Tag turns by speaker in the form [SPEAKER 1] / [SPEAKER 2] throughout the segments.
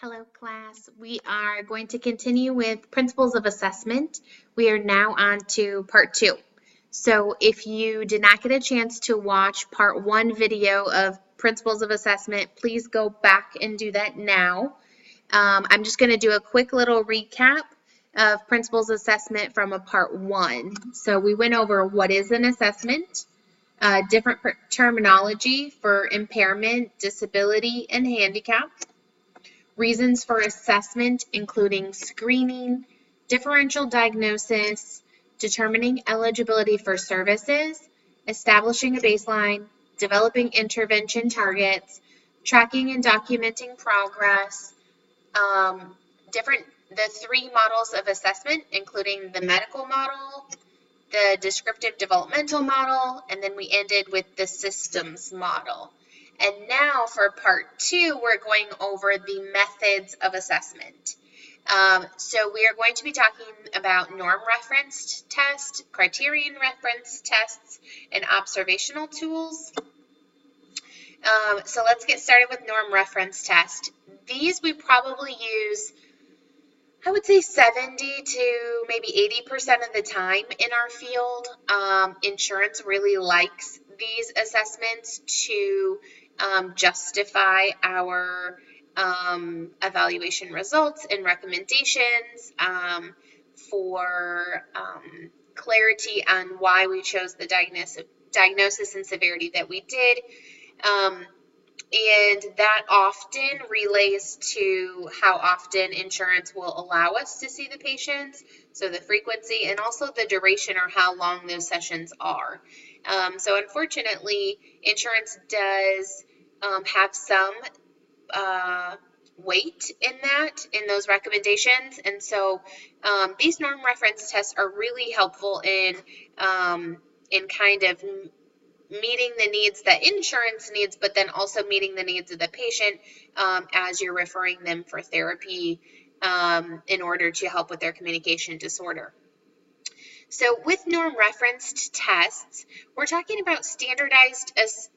[SPEAKER 1] Hello, class. We are going to continue with Principles of Assessment. We are now on to Part 2. So if you did not get a chance to watch Part 1 video of Principles of Assessment, please go back and do that now. I'm just going to do a quick little recap of Principles of Assessment from a Part 1. So we went over what is an assessment, different terminology for impairment, disability, and handicap. Reasons for assessment, including screening, differential diagnosis, determining eligibility for services, establishing a baseline, developing intervention targets, tracking and documenting progress, the three models of assessment, including the medical model, the descriptive developmental model, and then we ended with the systems model. And now for Part 2, we're going over the methods of assessment. So we are going to be talking about norm-referenced tests, criterion-referenced tests, and observational tools. So let's get started with norm-reference test. These we probably use, I would say 70 to maybe 80% of the time in our field. Insurance really likes these assessments to justify our evaluation results and recommendations, for clarity on why we chose the diagnosis and severity that we did. And that often relays to how often insurance will allow us to see the patients, so the frequency and also the duration or how long those sessions are. So unfortunately, insurance does have some weight in those recommendations, and so these norm reference tests are really helpful in kind of meeting the needs that insurance needs, but then also meeting the needs of the patient as you're referring them for therapy in order to help with their communication disorder. So with norm referenced tests, we're talking about standardized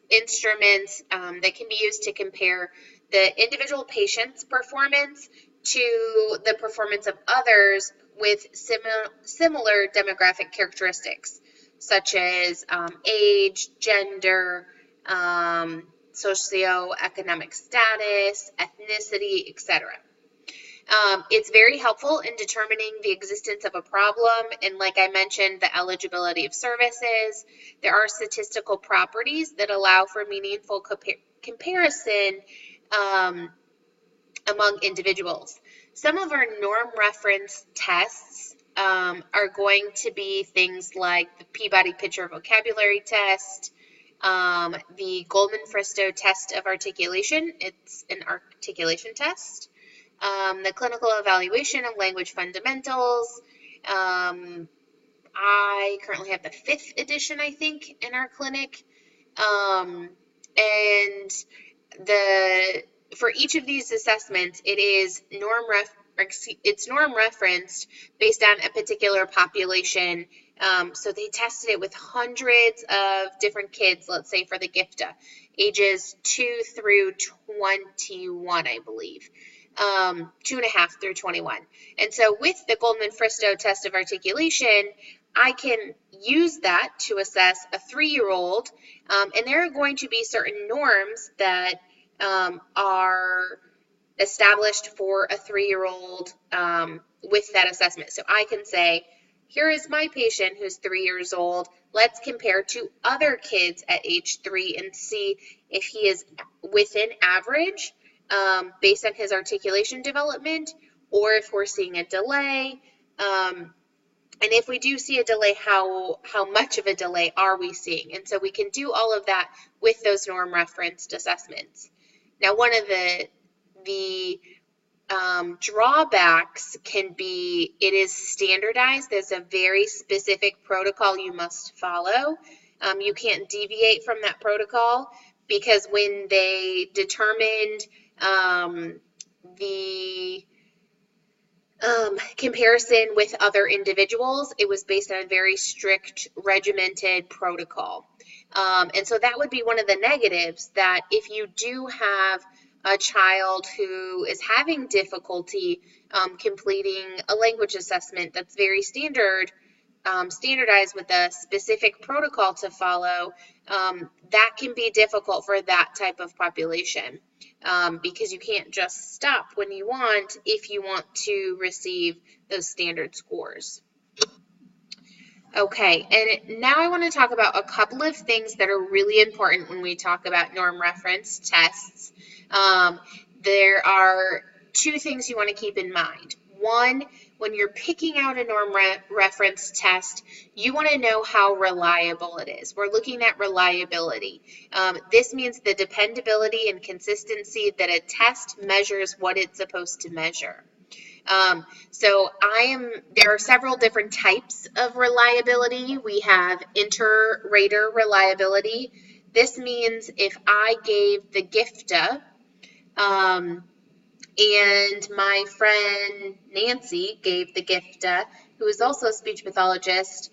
[SPEAKER 1] instruments that can be used to compare the individual patient's performance to the performance of others with similar demographic characteristics, such as age, gender, socioeconomic status, ethnicity, etc. It's very helpful in determining the existence of a problem, and like I mentioned, the eligibility of services. There are statistical properties that allow for meaningful comparison among individuals. Some of our norm reference tests are going to be things like the Peabody Picture Vocabulary Test, the Goldman-Fristow Test of Articulation. It's an articulation test. The Clinical Evaluation of Language Fundamentals. I currently have the 5th edition, I think, in our clinic. And for each of these assessments, it's norm referenced based on a particular population. So they tested it with hundreds of different kids, let's say for the GIFTA, ages 2 through 21, I believe. 2.5 through 21. And so with the Goldman-Fristow test of articulation, I can use that to assess a 3-year-old, and there are going to be certain norms that are established for a 3-year-old with that assessment. So I can say, here is my patient who's 3 years old. Let's compare to other kids at age 3 and see if he is within average based on his articulation development, or if we're seeing a delay. And if we do see a delay, how much of a delay are we seeing? And so we can do all of that with those norm referenced assessments. Now, one of the drawbacks can be it is standardized. There's a very specific protocol you must follow. You can't deviate from that protocol, because when they determined the comparison with other individuals, it was based on a very strict regimented protocol. And so that would be one of the negatives, that if you do have a child who is having difficulty completing a language assessment that's very standardized with a specific protocol to follow, that can be difficult for that type of population because you can't just stop when you want if you want to receive those standard scores. Okay, and now I want to talk about a couple of things that are really important when we talk about norm reference tests. There are two things you want to keep in mind. One, when you're picking out a norm reference test, you want to know how reliable it is. We're looking at reliability. This means the dependability and consistency that a test measures what it's supposed to measure. There are several different types of reliability. We have inter-rater reliability. This means if I gave the GIFTA, and my friend Nancy gave the GIFTA, who is also a speech pathologist,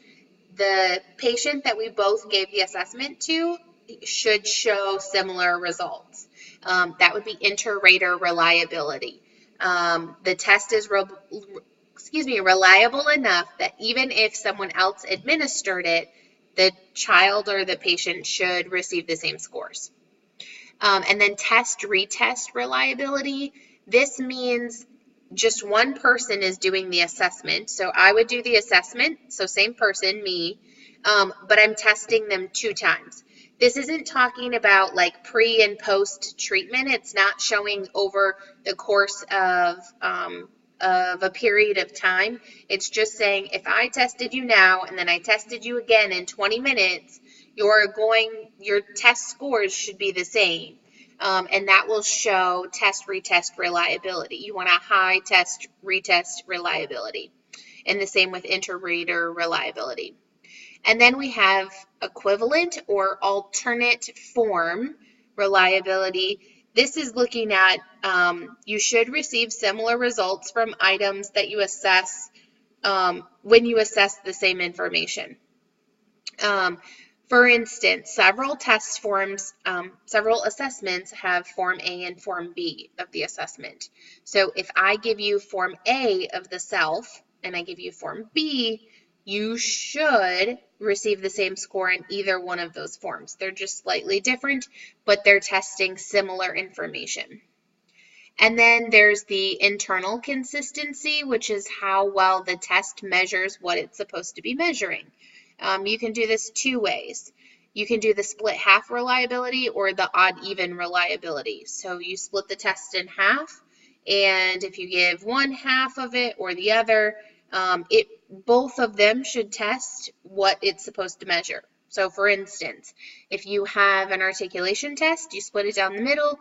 [SPEAKER 1] the patient that we both gave the assessment to should show similar results. That would be inter-rater reliability. The test is reliable enough that even if someone else administered it, the child or the patient should receive the same scores. And then test-retest reliability. This means just one person is doing the assessment. So I would do the assessment, so same person, me, but I'm testing them 2 times. This isn't talking about like pre and post treatment. It's not showing over the course of a period of time. It's just saying if I tested you now and then I tested you again in 20 minutes, your test scores should be the same. And that will show test-retest reliability. You want a high test-retest reliability. And the same with inter-rater reliability. And then we have equivalent or alternate form reliability. This is looking at you should receive similar results from items that you assess when you assess the same information. For instance, several assessments have Form A and Form B of the assessment. So if I give you Form A of the self and I give you Form B, you should receive the same score in either one of those forms. They're just slightly different, but they're testing similar information. And then there's the internal consistency, which is how well the test measures what it's supposed to be measuring. You can do this 2 ways. You can do the split half reliability or the odd even reliability. So you split the test in half, and if you give one half of it or the other, both of them should test what it's supposed to measure. So for instance, if you have an articulation test, you split it down the middle,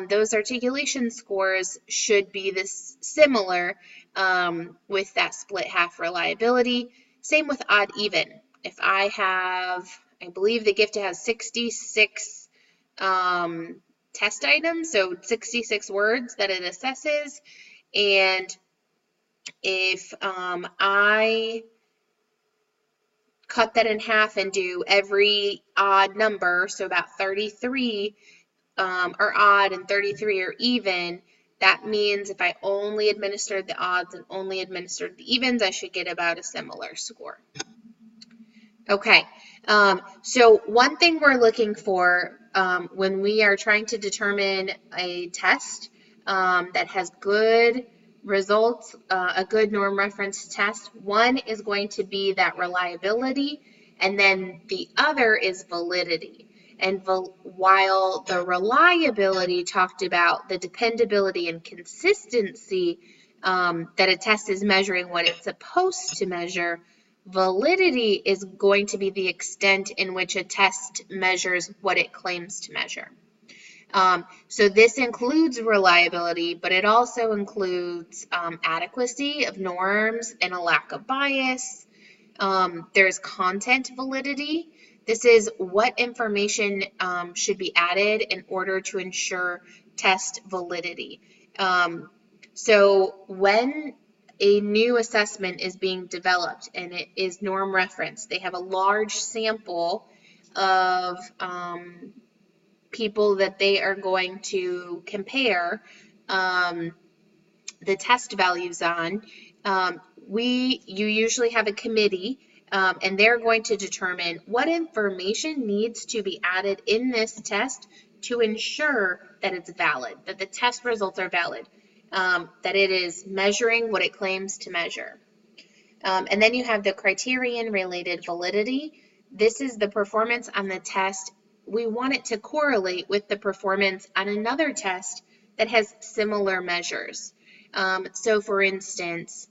[SPEAKER 1] those articulation scores should be similar with that split half reliability. Same with odd even. If I believe the GIFTA has 66 test items, so 66 words that it assesses, and if I cut that in half and do every odd number, so about 33 are odd and 33 are even, that means if I only administered the odds and only administered the evens, I should get about a similar score. Okay, so one thing we're looking for when we are trying to determine a test that has good results, a good norm reference test, one is going to be that reliability, and then the other is validity. And while the reliability talked about the dependability and consistency that a test is measuring what it's supposed to measure, validity is going to be the extent in which a test measures what it claims to measure. So this includes reliability, but it also includes adequacy of norms and a lack of bias. There's content validity. This is what information should be added in order to ensure test validity. So when a new assessment is being developed and it is norm referenced, they have a large sample of people that they are going to compare the test values on, you usually have a committee, and they're going to determine what information needs to be added in this test to ensure that it's valid, that the test results are valid, that it is measuring what it claims to measure. And then you have the criterion related validity. This is the performance on the test. We want it to correlate with the performance on another test that has similar measures. So for instance,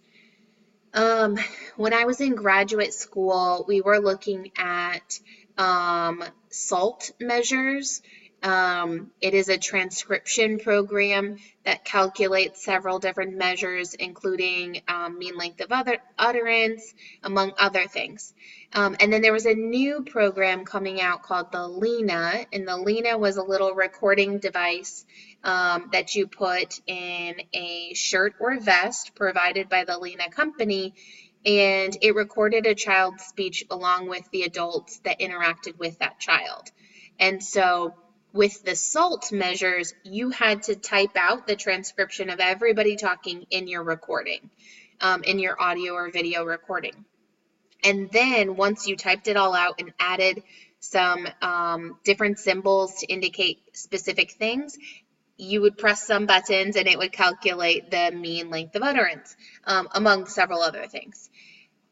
[SPEAKER 1] when I was in graduate school, we were looking at SALT measures. It is a transcription program that calculates several different measures, including mean length of utterance, among other things. And then there was a new program coming out called the LENA, and the LENA was a little recording device that you put in a shirt or vest provided by the LENA company, and it recorded a child's speech along with the adults that interacted with that child. And so with the SALT measures, you had to type out the transcription of everybody talking in your recording, in your audio or video recording. And then once you typed it all out and added some different symbols to indicate specific things, you would press some buttons and it would calculate the mean length of utterance, among several other things.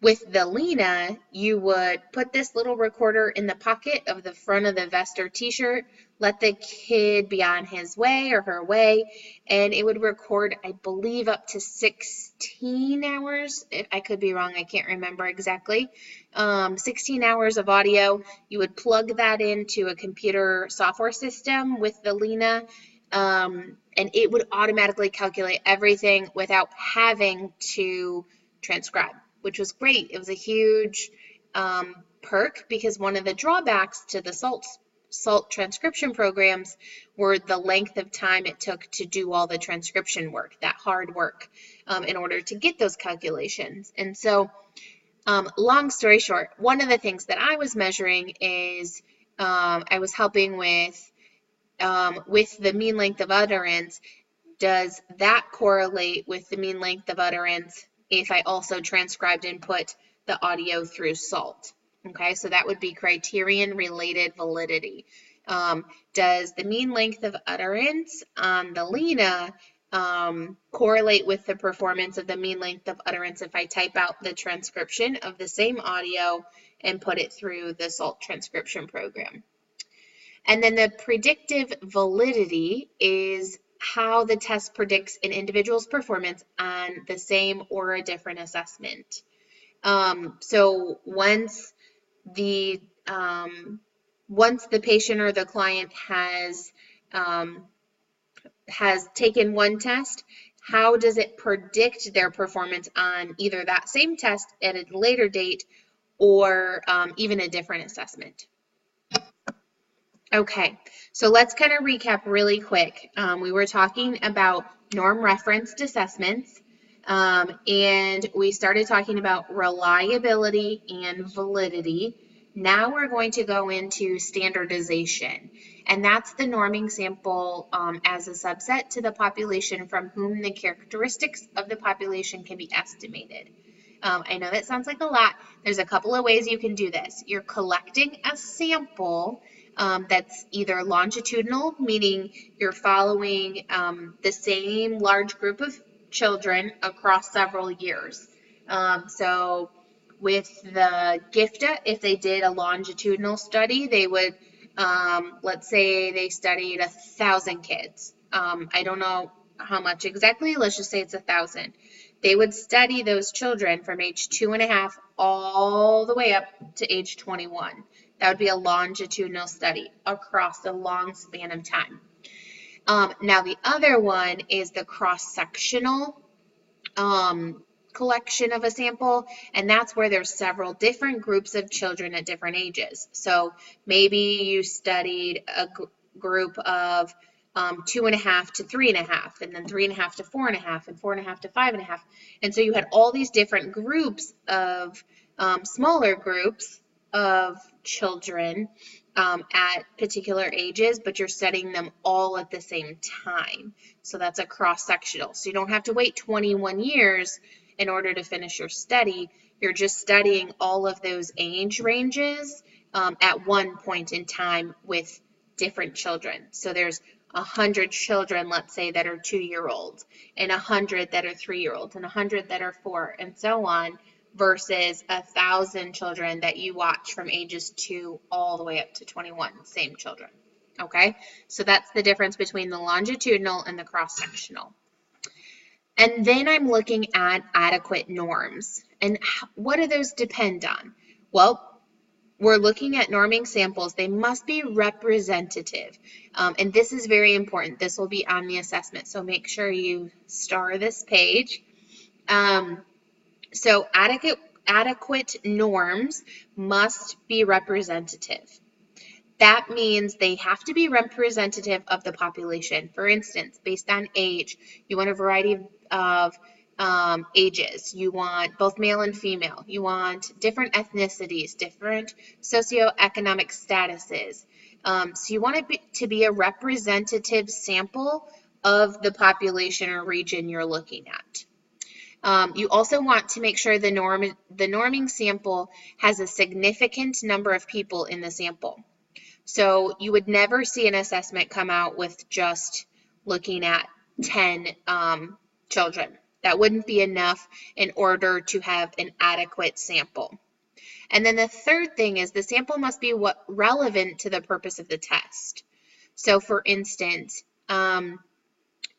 [SPEAKER 1] With the LENA, you would put this little recorder in the pocket of the front of the vest or t-shirt, let the kid be on his way or her way, and it would record, I believe, up to 16 hours. I could be wrong, I can't remember exactly. 16 hours of audio. You would plug that into a computer software system with the LENA, and it would automatically calculate everything without having to transcribe, which was great. It was a huge perk, because one of the drawbacks to the SALT transcription programs were the length of time it took to do all the transcription work, that hard work, in order to get those calculations. And so, long story short, one of the things that I was measuring is I was helping with the mean length of utterance. Does that correlate with the mean length of utterance if I also transcribed and put the audio through SALT? Okay, so that would be criterion related validity. Does the mean length of utterance on the LENA correlate with the performance of the mean length of utterance if I type out the transcription of the same audio and put it through the SALT transcription program? And then the predictive validity is how the test predicts an individual's performance on the same or a different assessment. So once the patient or the client has taken one test, how does it predict their performance on either that same test at a later date or even a different assessment? Okay, so let's kind of recap really quick. We were talking about norm referenced assessments, and we started talking about reliability and validity. Now we're going to go into standardization, and that's the norming sample as a subset to the population from whom the characteristics of the population can be estimated. I know that sounds like a lot. There's a couple of ways you can do this. You're collecting a sample that's either longitudinal, meaning you're following the same large group of children across several years. So with the GIFTA, if they did a longitudinal study, they would, let's say they studied 1,000 kids. I don't know how much exactly, let's just say it's 1,000. They would study those children from age 2.5 all the way up to age 21. That would be a longitudinal study across a long span of time. Now the other one is the cross-sectional collection of a sample, and that's where there's several different groups of children at different ages. So maybe you studied a group of 2.5 to 3.5, and then 3.5 to 4.5, and 4.5 to 5.5. And so you had all these different groups of smaller groups of children, at particular ages, but you're studying them all at the same time. So that's a cross-sectional. So you don't have to wait 21 years in order to finish your study. You're just studying all of those age ranges at one point in time with different children. So there's 100 children, let's say, that are 2-year-olds, and 100 that are 3-year-olds, and 100 that are 4, and so on, versus 1,000 children that you watch from ages 2 all the way up to 21, same children. Okay, so that's the difference between the longitudinal and the cross-sectional. And then I'm looking at adequate norms. And what do those depend on? Well, we're looking at norming samples. They must be representative. And this is very important. This will be on the assessment. So make sure you star this page. So adequate norms must be representative. That means they have to be representative of the population. For instance, based on age, you want a variety of ages. You want both male and female. You want different ethnicities, different socioeconomic statuses. So you want it to be a representative sample of the population or region you're looking at. You also want to make sure the norming sample has a significant number of people in the sample. So you would never see an assessment come out with just looking at 10 children. That wouldn't be enough in order to have an adequate sample. And then the third thing is the sample must be relevant to the purpose of the test. So for instance, the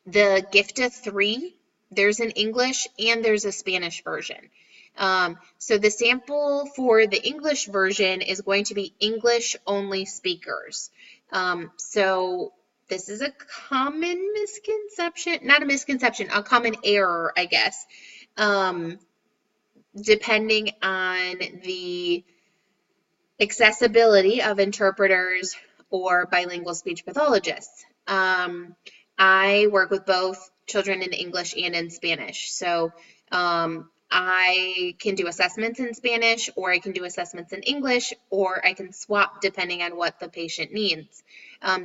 [SPEAKER 1] GIFTA 3, there's an English and there's a Spanish version. So the sample for the English version is going to be English only speakers. So this is a common misconception, not a misconception, a common error, I guess, depending on the accessibility of interpreters or bilingual speech pathologists. I work with both children in English and in Spanish. So I can do assessments in Spanish, or I can do assessments in English, or I can swap depending on what the patient needs.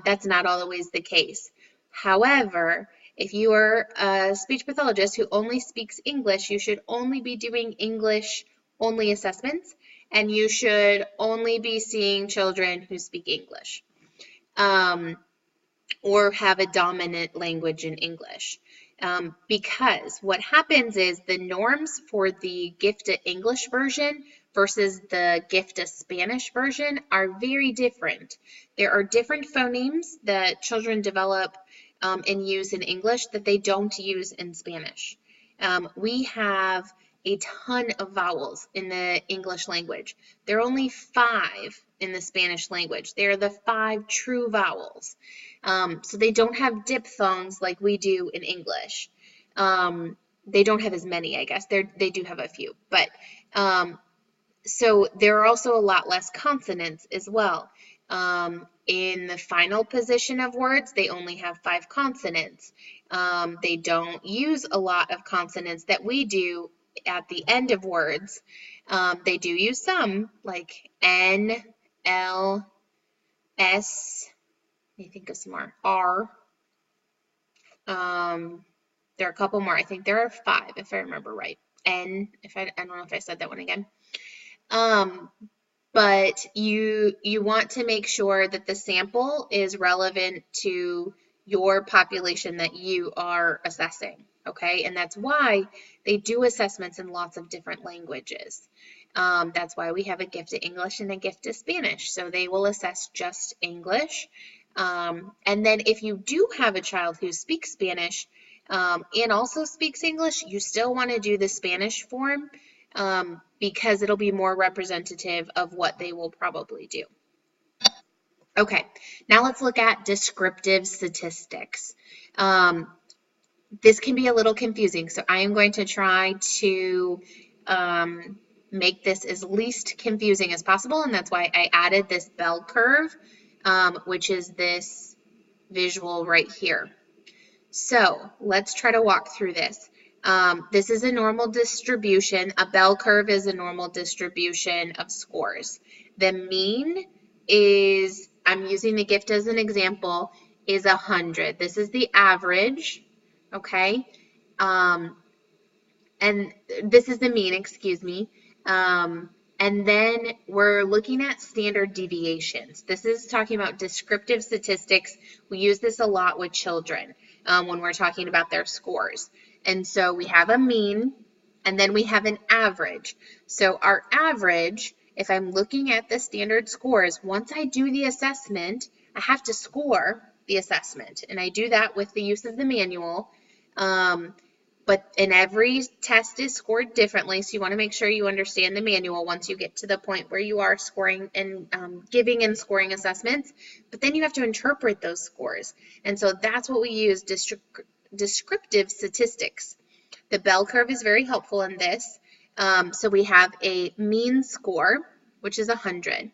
[SPEAKER 1] That's not always the case. However, if you are a speech pathologist who only speaks English, you should only be doing English-only assessments, and you should only be seeing children who speak English or have a dominant language in English. Because what happens is the norms for the GIFTA English version versus the GIFTA Spanish version are very different. There are different phonemes that children develop and use in English that they don't use in Spanish. We have a ton of vowels in the English language. There are only 5 in the Spanish language. They're the 5 true vowels. So they don't have diphthongs like we do in English. They don't have as many, I guess. They do have a few. But so there are also a lot less consonants as well. In the final position of words, they only have 5 consonants. They don't use a lot of consonants that we do at the end of words. They do use some, like N, L, S, let me think of some more, R. There are a couple more. I think there are 5, if I remember right. N, I don't know if I said that one again. But you want to make sure that the sample is relevant to your population that you are assessing, okay? And that's why they do assessments in lots of different languages. That's why we have a GIFTA English and a GIFTA Spanish. So they will assess just English. And then if you do have a child who speaks Spanish and also speaks English, you still want to do the Spanish form because it'll be more representative of what they will probably do. Okay, now let's look at descriptive statistics. This can be a little confusing, so I am going to try to make this as least confusing as possible, and that's why I added this bell curve, which is this visual right here. So let's try to walk through this. This is a normal distribution. A bell curve is a normal distribution of scores. The mean is, I'm using the gift as an example, is 100. This is the average, okay? And this is the mean, excuse me. And then we're looking at standard deviations. This is talking about descriptive statistics. We use this a lot with children when we're talking about their scores. And so we have a mean, and then we have an average. So our average, if I'm looking at the standard scores, once I do the assessment, I have to score the assessment. And I do that with the use of the manual. And every test is scored differently, so you want to make sure you understand the manual once you get to the point where you are scoring and giving and scoring assessments. But then you have to interpret those scores. And so that's what we use, descriptive statistics. The bell curve is very helpful in this. So we have a mean score, which is 100.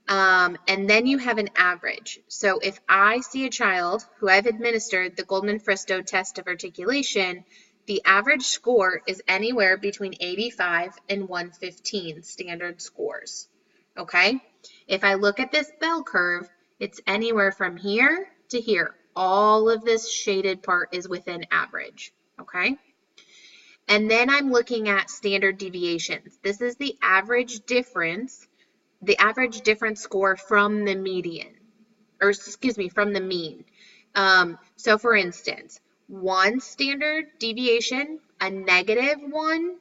[SPEAKER 1] And then you have an average. So if I see a child who I've administered the Goldman-Fristow test of articulation, the average score is anywhere between 85 and 115 standard scores, okay? If I look at this bell curve, it's anywhere from here to here. All of this shaded part is within average, okay? And then I'm looking at standard deviations. This is the average difference score from the median, or excuse me, from the mean. So for instance, one standard deviation, a -1,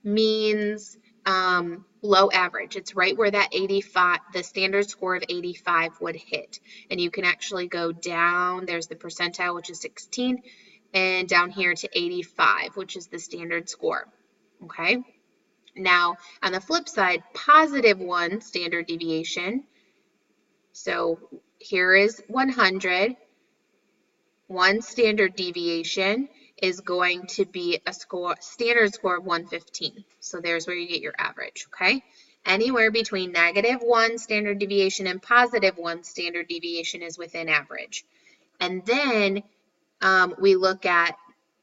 [SPEAKER 1] means low average. It's right where that 85, the standard score of 85 would hit. And you can actually go down, there's the percentile, which is 16, and down here to 85, which is the standard score, okay? Now, on the flip side, +1 standard deviation, so here is 100, one standard deviation is going to be a standard score of 115. So there's where you get your average, okay? Anywhere between -1 standard deviation and +1 standard deviation is within average. And then we look at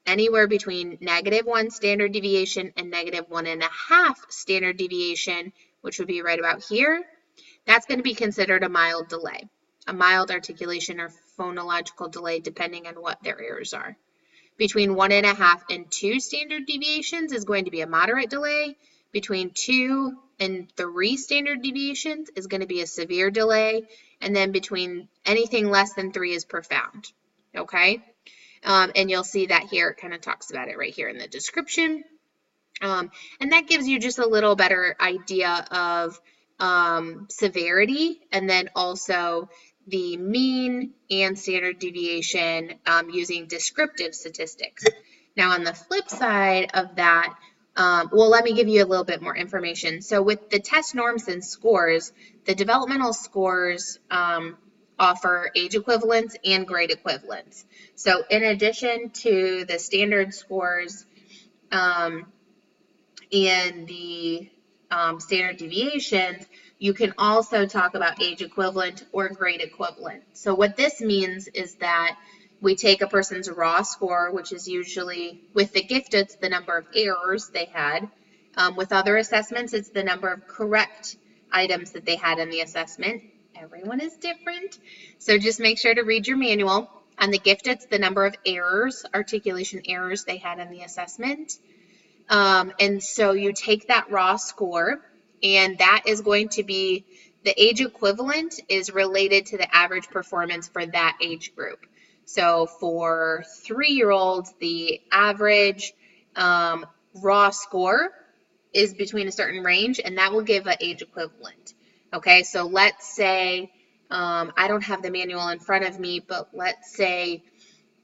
[SPEAKER 1] anywhere between -1 standard deviation and -1.5 standard deviation, which would be right about here. That's going to be considered a mild delay, a mild articulation or phonological delay, depending on what their errors are. Between 1.5 and 2 standard deviations is going to be a moderate delay. Between 2 and 3 standard deviations is going to be a severe delay. And then between anything less than 3 is profound, okay? And you'll see that here, it kind of talks about it right here in the description. And that gives you just a little better idea of severity, and then also the mean and standard deviation using descriptive statistics. Now on the flip side of that, well, let me give you a little bit more information. So with the test norms and scores, the developmental scores offer age equivalents and grade equivalents. So in addition to the standard scores and the standard deviations, you can also talk about age equivalent or grade equivalent. So what this means is that we take a person's raw score, which is usually, with the gift, it's the number of errors they had. With other assessments, it's the number of correct items that they had in the assessment. Everyone is different, so just make sure to read your manual. On the gift, it's the number of errors, articulation errors they had in the assessment. And so you take that raw score, and that is going to be, the age equivalent is related to the average performance for that age group. So for 3-year-olds, the average raw score is between a certain range, and that will give an age equivalent. Okay, so let's say, I don't have the manual in front of me, but let's say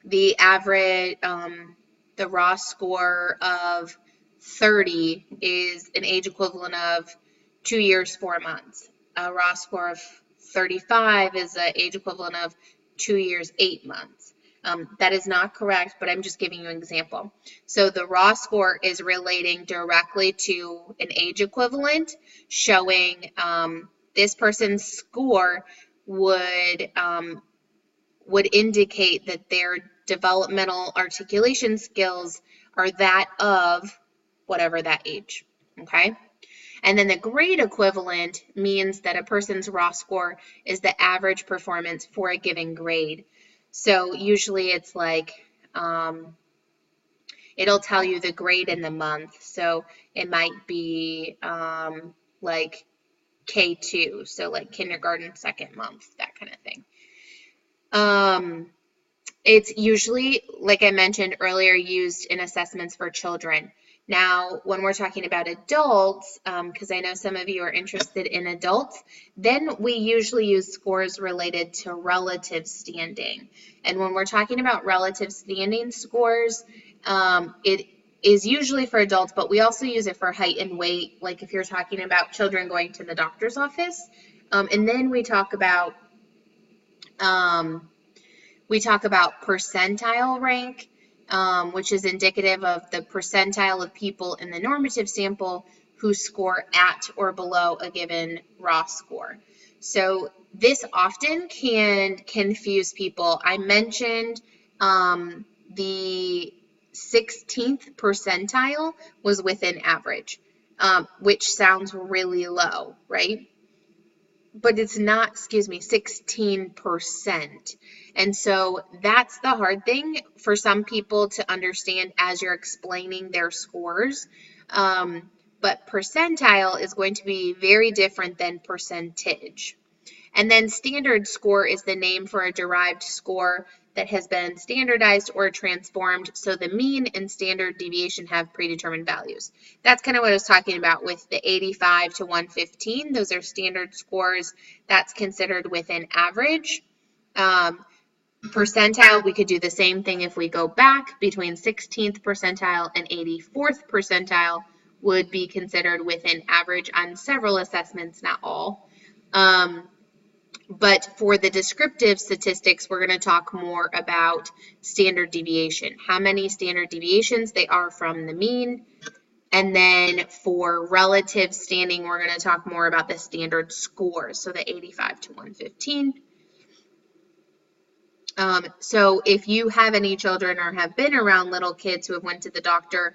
[SPEAKER 1] the average, the raw score of 30 is an age equivalent of 2 years, 4 months. A raw score of 35 is an age equivalent of 2 years, 8 months. That is not correct, but I'm just giving you an example. So the raw score is relating directly to an age equivalent, showing this person's score would indicate that their developmental articulation skills are that of whatever that age, okay? And then the grade equivalent means that a person's raw score is the average performance for a given grade. So usually it's like, it'll tell you the grade in the month. So it might be like K2, so like kindergarten second month, that kind of thing. It's usually, like I mentioned earlier, used in assessments for children. Now, when we're talking about adults, because I know some of you are interested in adults, then we usually use scores related to relative standing. And when we're talking about relative standing scores, it is usually for adults, but we also use it for height and weight, like if you're talking about children going to the doctor's office. And then we talk about percentile rank, which is indicative of the percentile of people in the normative sample who score at or below a given raw score. So this often can confuse people. I mentioned the 16th percentile was within average, which sounds really low, right? But it's not, 16%. And so that's the hard thing for some people to understand as you're explaining their scores. But percentile is going to be very different than percentage. And then standard score is the name for a derived score that has been standardized or transformed, so the mean and standard deviation have predetermined values. That's kind of what I was talking about with the 85 to 115. Those are standard scores. That's considered within average. Percentile, we could do the same thing if we go back. Between 16th percentile and 84th percentile would be considered within average on several assessments, not all. But for the descriptive statistics, we're going to talk more about standard deviation, how many standard deviations they are from the mean. And then for relative standing, we're going to talk more about the standard scores, so the 85 to 115. So if you have any children or have been around little kids who have went to the doctor,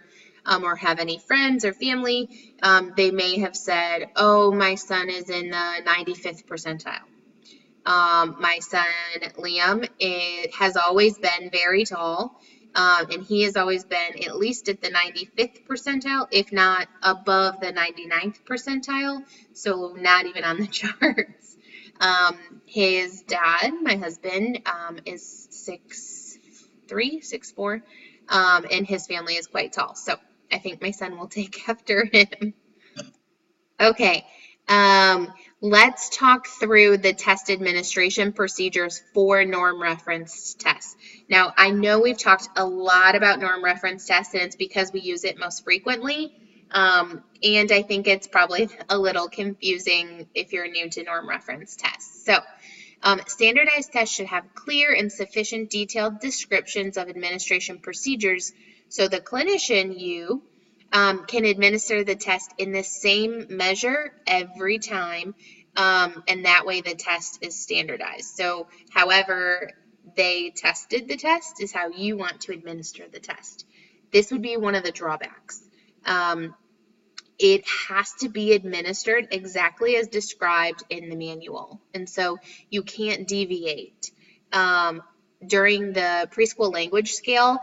[SPEAKER 1] or have any friends or family, they may have said, oh, my son is in the 95th percentile. My son, Liam, has always been very tall, and he has always been at least at the 95th percentile, if not above the 99th percentile, so not even on the charts. His dad, my husband, is 6'3", 6'4", and his family is quite tall, so I think my son will take after him. Okay. Let's talk through the test administration procedures for norm reference tests. Now, I know we've talked a lot about norm reference tests, and it's because we use it most frequently, and I think it's probably a little confusing if you're new to norm reference tests. So, standardized tests should have clear and sufficient detailed descriptions of administration procedures so the clinician, you, can administer the test in the same measure every time, and that way the test is standardized. So however they tested the test is how you want to administer the test. This would be one of the drawbacks. It has to be administered exactly as described in the manual, and so you can't deviate. During the preschool language scale,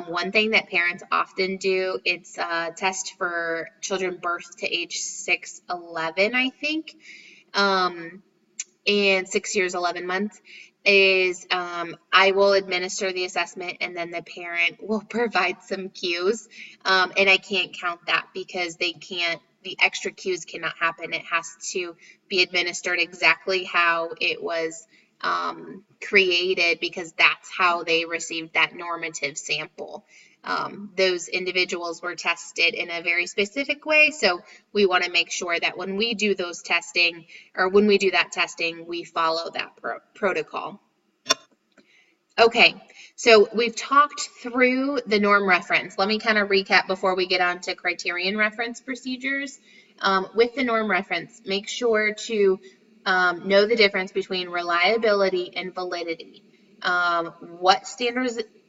[SPEAKER 1] one thing that parents often do, it's a test for children birth to age 6'11", I think, and 6 years, 11 months, is I will administer the assessment and then the parent will provide some cues, and I can't count that because the extra cues cannot happen. It has to be administered exactly how it was created, because that's how they received that normative sample. Those individuals were tested in a very specific way, so we want to make sure that when we do those testing, or when we do that testing, we follow that protocol. Okay, so we've talked through the norm reference. Let me kind of recap before we get on to criterion reference procedures. With the norm reference, make sure to know the difference between reliability and validity. What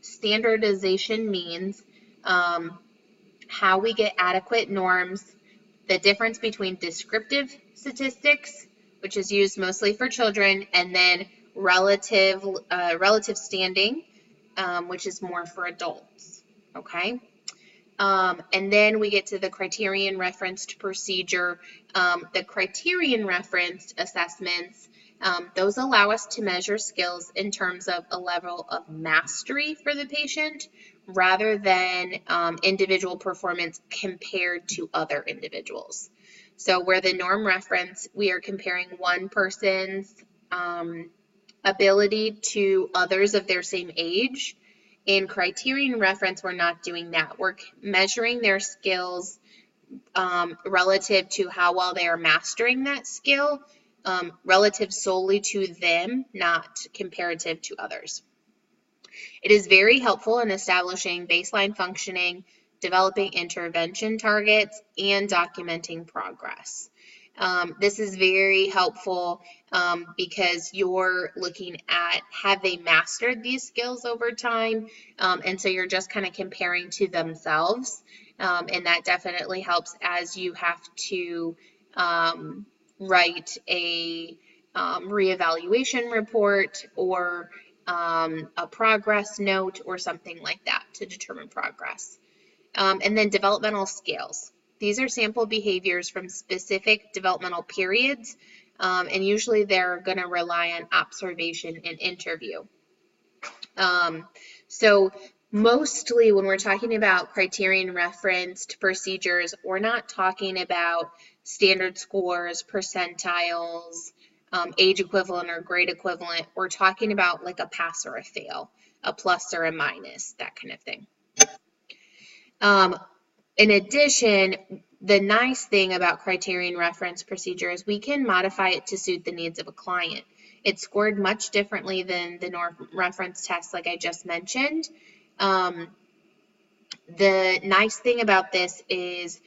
[SPEAKER 1] standardization means, how we get adequate norms, the difference between descriptive statistics, which is used mostly for children, and then relative standing, which is more for adults, okay? And then we get to the criterion referenced procedure. The criterion referenced assessments, those allow us to measure skills in terms of a level of mastery for the patient rather than individual performance compared to other individuals. So where the norm reference, we are comparing one person's ability to others of their same age. In criterion reference, we're not doing that. We're measuring their skills relative to how well they are mastering that skill, relative solely to them, not comparative to others. It is very helpful in establishing baseline functioning, developing intervention targets, and documenting progress. This is very helpful because you're looking at have they mastered these skills over time, and so you're just kind of comparing to themselves, and that definitely helps as you have to write a reevaluation report or a progress note or something like that to determine progress. And then developmental scales. These are sample behaviors from specific developmental periods, and usually they're going to rely on observation and interview. So mostly when we're talking about criterion referenced procedures, we're not talking about standard scores, percentiles, age equivalent or grade equivalent. We're talking about like a pass or a fail, a plus or a minus, that kind of thing. In addition, the nice thing about criterion reference procedure is we can modify it to suit the needs of a client. It's scored much differently than the norm reference test like I just mentioned. The nice thing about this is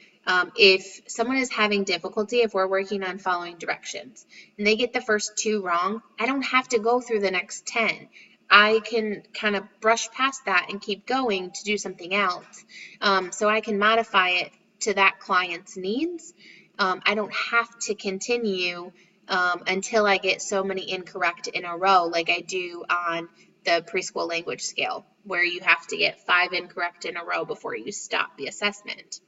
[SPEAKER 1] if someone is having difficulty, if we're working on following directions and they get the first 2 wrong, I don't have to go through the next 10. I can kind of brush past that and keep going to do something else. So I can modify it to that client's needs. I don't have to continue until I get so many incorrect in a row like I do on the preschool language scale, where you have to get 5 incorrect in a row before you stop the assessment.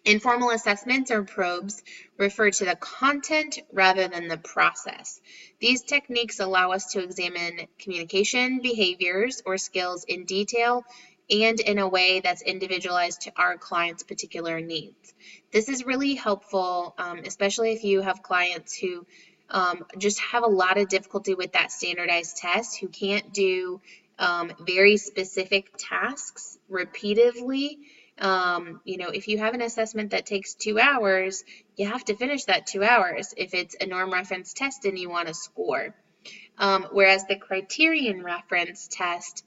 [SPEAKER 1] Informal assessments or probes refer to the content rather than the process. These techniques allow us to examine communication behaviors or skills in detail and in a way that's individualized to our client's particular needs. This is really helpful, especially if you have clients who just have a lot of difficulty with that standardized test, who can't do very specific tasks repeatedly. If you have an assessment that takes 2 hours, you have to finish that 2 hours if it's a norm reference test and you want to score. Whereas the criterion reference test,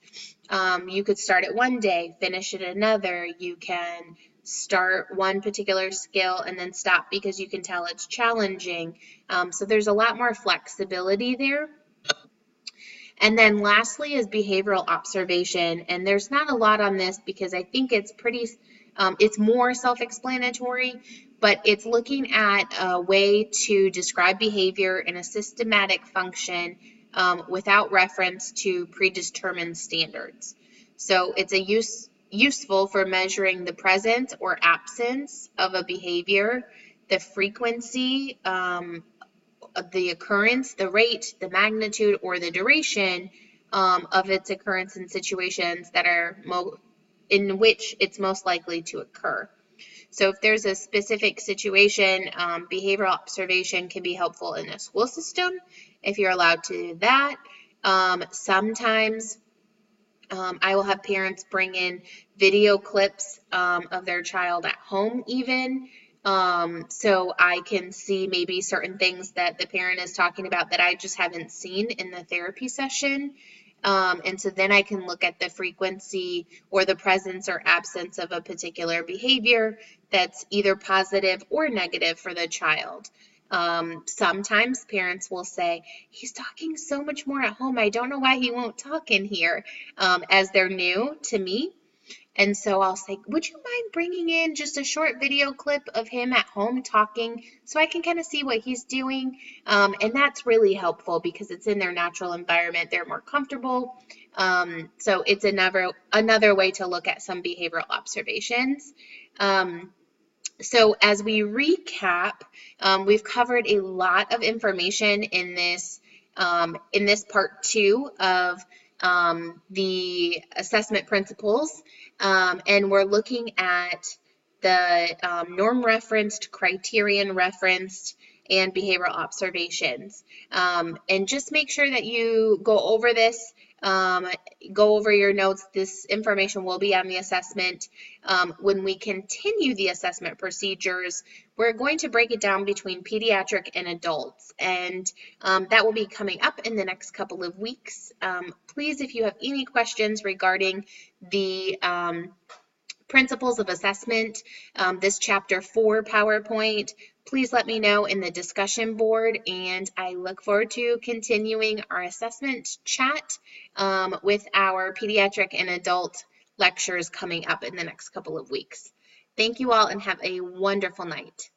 [SPEAKER 1] you could start it one day, finish it another. You can start one particular skill and then stop because you can tell it's challenging. So there's a lot more flexibility there. And then lastly is behavioral observation. And there's not a lot on this because I think it's it's more self-explanatory, but it's looking at a way to describe behavior in a systematic function without reference to predetermined standards. So it's useful for measuring the presence or absence of a behavior, the frequency, the occurrence, the rate, the magnitude, or the duration of its occurrence in situations that are in which it's most likely to occur. So if there's a specific situation, behavioral observation can be helpful in a school system if you're allowed to do that. Sometimes I will have parents bring in video clips of their child at home even. So I can see maybe certain things that the parent is talking about that I just haven't seen in the therapy session. And so then I can look at the frequency or the presence or absence of a particular behavior that's either positive or negative for the child. Sometimes parents will say, he's talking so much more at home. I don't know why he won't talk in here, as they're new to me. And so I'll say, would you mind bringing in just a short video clip of him at home talking so I can kind of see what he's doing? And that's really helpful because it's in their natural environment. They're more comfortable. So it's another way to look at some behavioral observations. So as we recap, we've covered a lot of information in this part 2 of the assessment principles, and we're looking at the norm referenced, criterion referenced, and behavioral observations. And just make sure that you go over this, go over your notes. This information will be on the assessment. When we continue the assessment procedures, we're going to break it down between pediatric and adults, and that will be coming up in the next couple of weeks. Please, if you have any questions regarding the principles of assessment, this chapter 4 PowerPoint, please let me know in the discussion board, and I look forward to continuing our assessment chat with our pediatric and adult lectures coming up in the next couple of weeks. Thank you all and have a wonderful night.